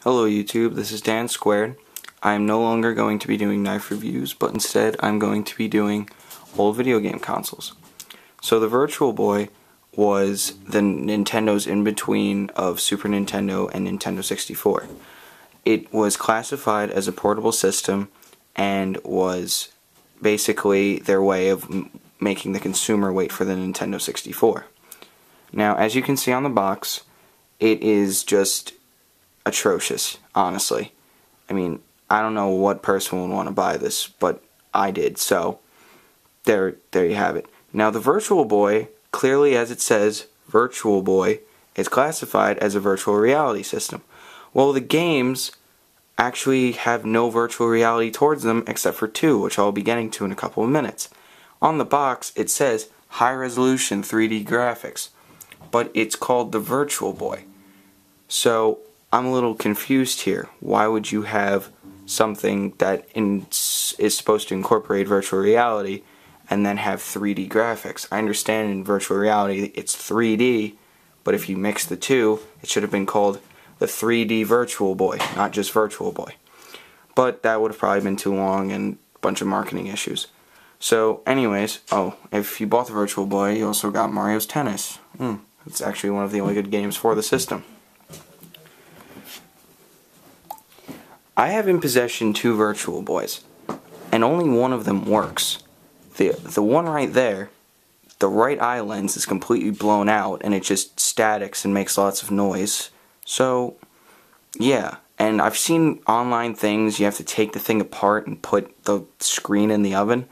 Hello YouTube, this is Dan Squared. I am no longer going to be doing knife reviews, but instead I'm going to be doing old video game consoles. So the Virtual Boy was the Nintendo's in-between of Super Nintendo and Nintendo 64. It was classified as a portable system and was basically their way of making the consumer wait for the Nintendo 64. Now, as you can see on the box, it is just atrocious, honestly. I mean, I don't know what person would want to buy this, but I did, so there you have it. Now, the Virtual Boy, clearly as it says, Virtual Boy, is classified as a virtual reality system. Well, the games actually have no virtual reality towards them except for two, which I'll be getting to in a couple of minutes. On the box, it says high-resolution 3D graphics, but it's called the Virtual Boy. So, I'm a little confused here. Why would you have something that is supposed to incorporate virtual reality and then have 3D graphics? I understand in virtual reality it's 3D, but if you mix the two, it should have been called the 3D Virtual Boy, not just Virtual Boy. But that would have probably been too long and a bunch of marketing issues. So anyways, if you bought the Virtual Boy, you also got Mario's Tennis. It's actually one of the only good games for the system. I have in possession two Virtual Boys, and only one of them works. The one right there, the right eye lens is completely blown out, and it just statics and makes lots of noise. So, yeah, and I've seen online things, you have to take the thing apart and put the screen in the oven.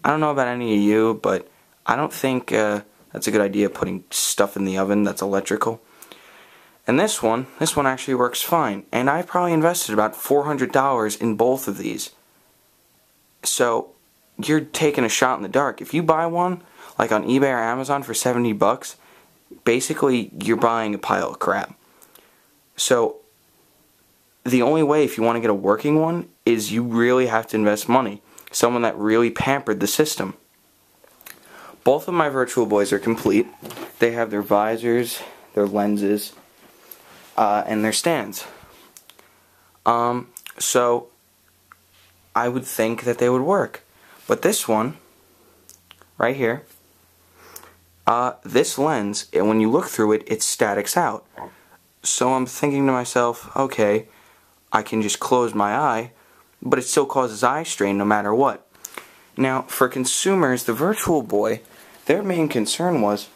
I don't know about any of you, but I don't think that's a good idea, putting stuff in the oven that's electrical. And this one actually works fine. And I probably invested about $400 in both of these. So, you're taking a shot in the dark. If you buy one, like on eBay or Amazon for 70 bucks, basically you're buying a pile of crap. So, the only way if you want to get a working one is you really have to invest money. Someone that really pampered the system. Both of my Virtual Boys are complete. They have their visors, their lenses, and their stands. So I would think that they would work. But this one, right here, this lens, when you look through it, it statics out. So I'm thinking to myself, okay, I can just close my eye, but it still causes eye strain no matter what. Now, for consumers, the Virtual Boy, their main concern was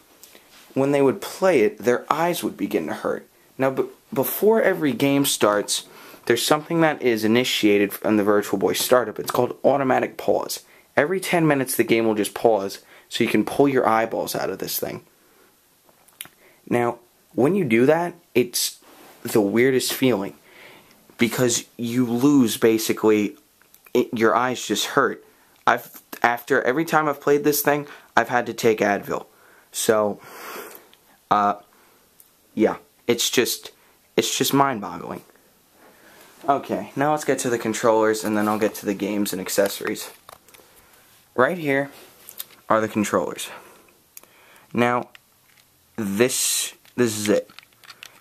when they would play it, their eyes would begin to hurt. Now, before every game starts, there's something that is initiated on the Virtual Boy startup. It's called automatic pause. Every 10 minutes the game will just pause so you can pull your eyeballs out of this thing. Now, when you do that, it's the weirdest feeling because you lose basically, your eyes just hurt. After every time I've played this thing, I've had to take Advil. So, yeah. It's just mind-boggling. Okay, now let's get to the controllers, and then I'll get to the games and accessories. Right here are the controllers. Now, this is it.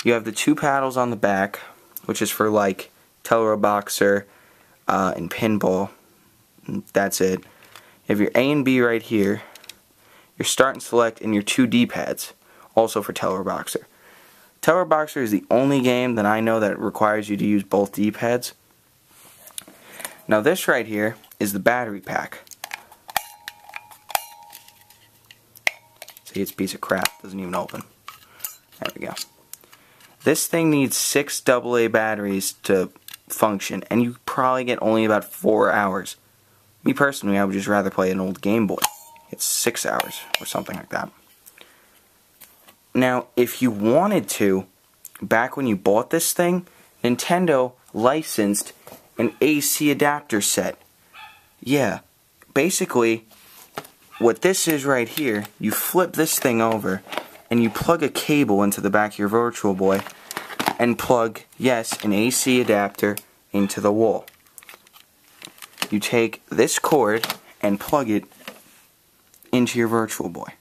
You have the two paddles on the back, which is for like Teleroboxer and pinball. That's it. You have your A and B right here. Your start and select, and your two D-pads, also for Teleroboxer. Teleroboxer is the only game that I know that requires you to use both D-pads. Now this right here is the battery pack. See, it's a piece of crap. Doesn't even open. There we go. This thing needs 6 AA batteries to function, and you probably get only about 4 hours. Me personally, I would just rather play an old Game Boy. It's 6 hours or something like that. Now, if you wanted to, back when you bought this thing, Nintendo licensed an AC adapter set. Yeah, basically, what this is right here, you flip this thing over, and you plug a cable into the back of your Virtual Boy, and plug, yes, an AC adapter into the wall. You take this cord and plug it into your Virtual Boy.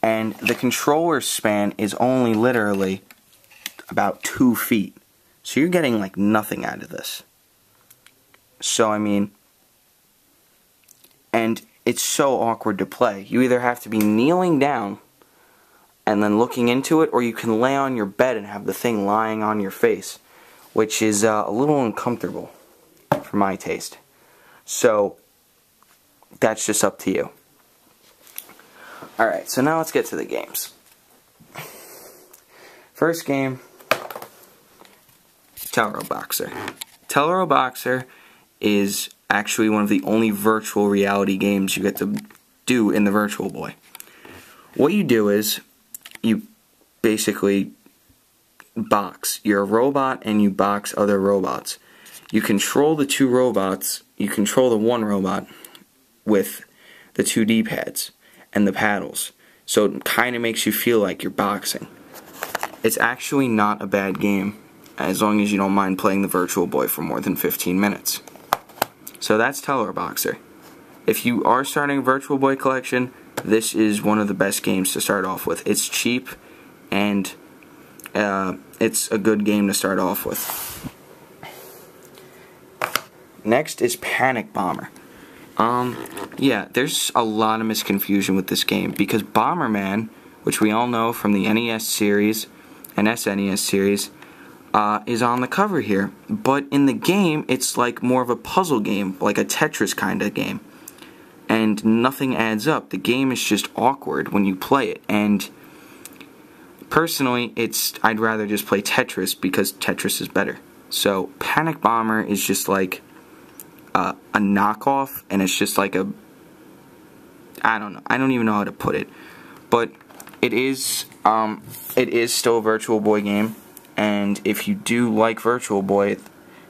And the controller span is only literally about 2 feet. So you're getting like nothing out of this. So I mean, and it's so awkward to play. You either have to be kneeling down and then looking into it, or you can lay on your bed and have the thing lying on your face, which is a little uncomfortable for my taste. So that's just up to you. Alright, so now let's get to the games. First game, Teleroboxer. Teleroboxer is actually one of the only virtual reality games you get to do in the Virtual Boy. What you do is, you basically box. You're a robot and you box other robots. You control the 2 robots, you control the 1 robot with the 2 D-pads and the paddles. So it kind of makes you feel like you're boxing. It's actually not a bad game, as long as you don't mind playing the Virtual Boy for more than 15 minutes. So that's Teleroboxer. If you are starting a Virtual Boy collection, this is one of the best games to start off with. It's cheap, and it's a good game to start off with. Next is Panic Bomber. Yeah, there's a lot of misconfusion with this game, because Bomberman, which we all know from the NES series and SNES series, is on the cover here. But in the game, it's like more of a puzzle game, like a Tetris kind of game. And nothing adds up. The game is just awkward when you play it. And personally, I'd rather just play Tetris because Tetris is better. So Panic Bomber is just like a knockoff, and it's just like a, I don't know. I don't even know how to put it. But it is still a Virtual Boy game. And if you do like Virtual Boy,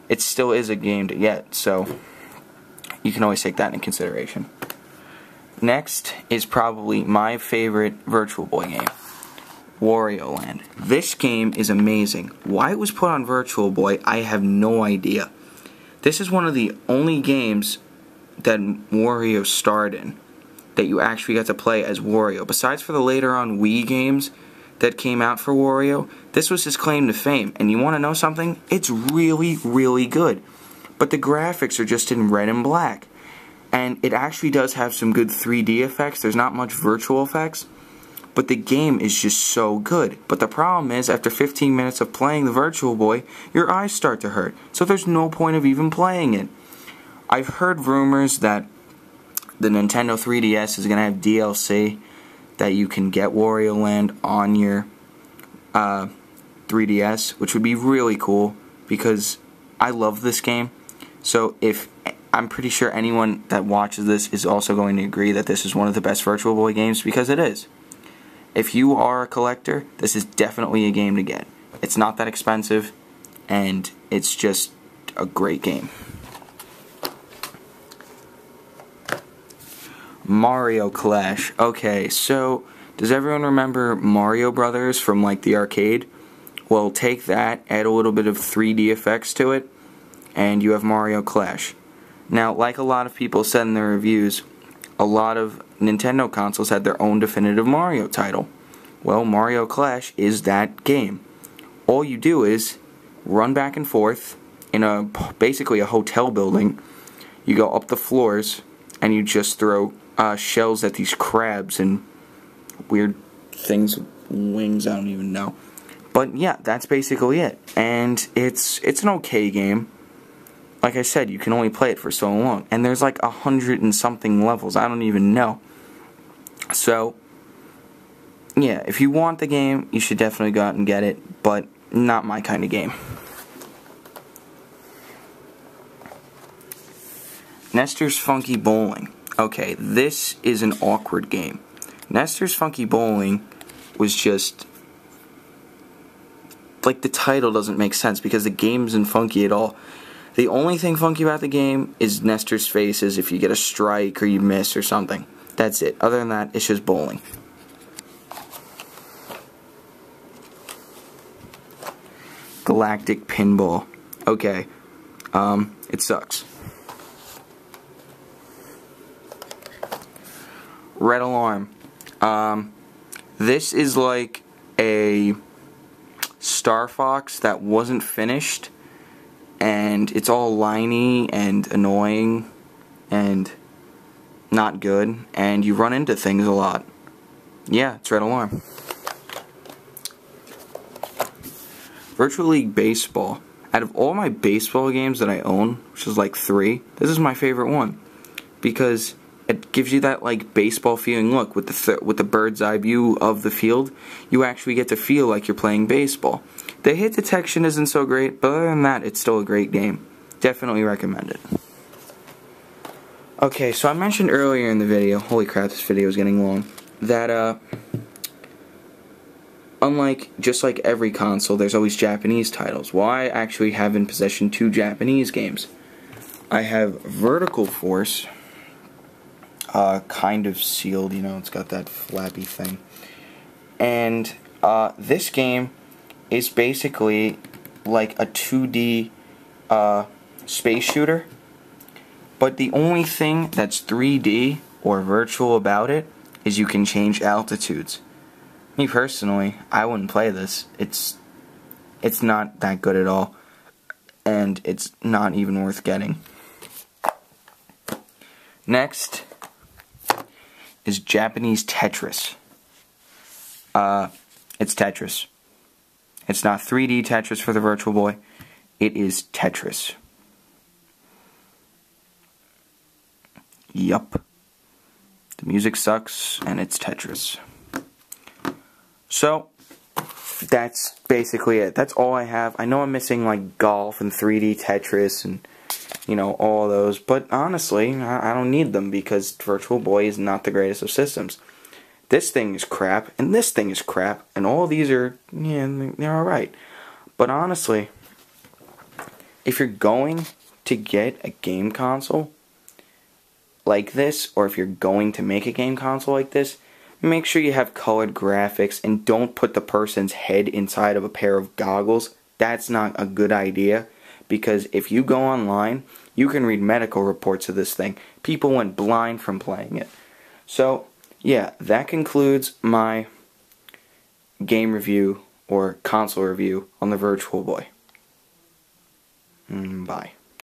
it still is a game to get. So you can always take that into consideration. Next is probably my favorite Virtual Boy game, Wario Land. This game is amazing. Why it was put on Virtual Boy, I have no idea. This is one of the only games that Wario starred in that you actually got to play as Wario. Besides for the later on Wii games that came out for Wario, this was his claim to fame. And you want to know something? It's really, really good. But the graphics are just in red and black. And it actually does have some good 3D effects. There's not much virtual effects. But the game is just so good. But the problem is, after 15 minutes of playing the Virtual Boy, your eyes start to hurt. So there's no point of even playing it. I've heard rumors that the Nintendo 3DS is going to have DLC that you can get Wario Land on your 3DS, which would be really cool because I love this game. So I'm pretty sure anyone that watches this is also going to agree that this is one of the best Virtual Boy games, because it is. If you are a collector, this is definitely a game to get. It's not that expensive, and it's just a great game. Mario Clash. Okay, so does everyone remember Mario Brothers from like the arcade? Well, take that, add a little bit of 3D effects to it, and you have Mario Clash. Now, like a lot of people said in their reviews, a lot of Nintendo consoles had their own definitive Mario title. Well, Mario Clash is that game. All you do is run back and forth in basically a hotel building. You go up the floors, and you just throw shells at these crabs and weird things with wings, I don't even know. But yeah, that's basically it. And it's an okay game. Like I said, you can only play it for so long. And there's like 100 and something levels. I don't even know. So, yeah, if you want the game, you should definitely go out and get it. But not my kind of game. Nestor's Funky Bowling. Okay, this is an awkward game. Nestor's Funky Bowling was just, like, the title doesn't make sense because the game isn't funky at all. The only thing funky about the game is Nestor's faces if you get a strike or you miss or something. That's it. Other than that, it's just bowling. Galactic Pinball. Okay, it sucks. Red Alarm. This is like a Star Fox that wasn't finished, and it's all liney and annoying and not good, and you run into things a lot. Yeah, it's Red Alarm. Virtual League Baseball. Out of all my baseball games that I own, which is like 3, this is my favorite one because it gives you that like baseball feeling. Look, with the bird's eye view of the field, you actually get to feel like you're playing baseball. The hit detection isn't so great, but other than that, it's still a great game. Definitely recommend it. Okay, so I mentioned earlier in the video, holy crap, this video is getting long, that unlike just like every console, there's always Japanese titles. Well, I actually have in possession 2 Japanese games. I have Vertical Force, kind of sealed, you know, it's got that flappy thing. And this game is basically like a 2D space shooter, but the only thing that's 3D or virtual about it is you can change altitudes. Me personally, I wouldn't play this. It's not that good at all, and it's not even worth getting. Next is Japanese Tetris. It's Tetris. It's not 3D Tetris for the Virtual Boy. It is Tetris. Yup. The music sucks, and it's Tetris. So, that's basically it. That's all I have. I know I'm missing like golf and 3D Tetris and, you know, all those. But honestly, I don't need them because Virtual Boy is not the greatest of systems. This thing is crap, and this thing is crap, and all these are, yeah, they're alright. But honestly, if you're going to get a game console like this, or if you're going to make a game console like this, make sure you have colored graphics and don't put the person's head inside of a pair of goggles. That's not a good idea, because if you go online, you can read medical reports of this thing. People went blind from playing it. So, yeah, that concludes my game review or console review on the Virtual Boy. Bye.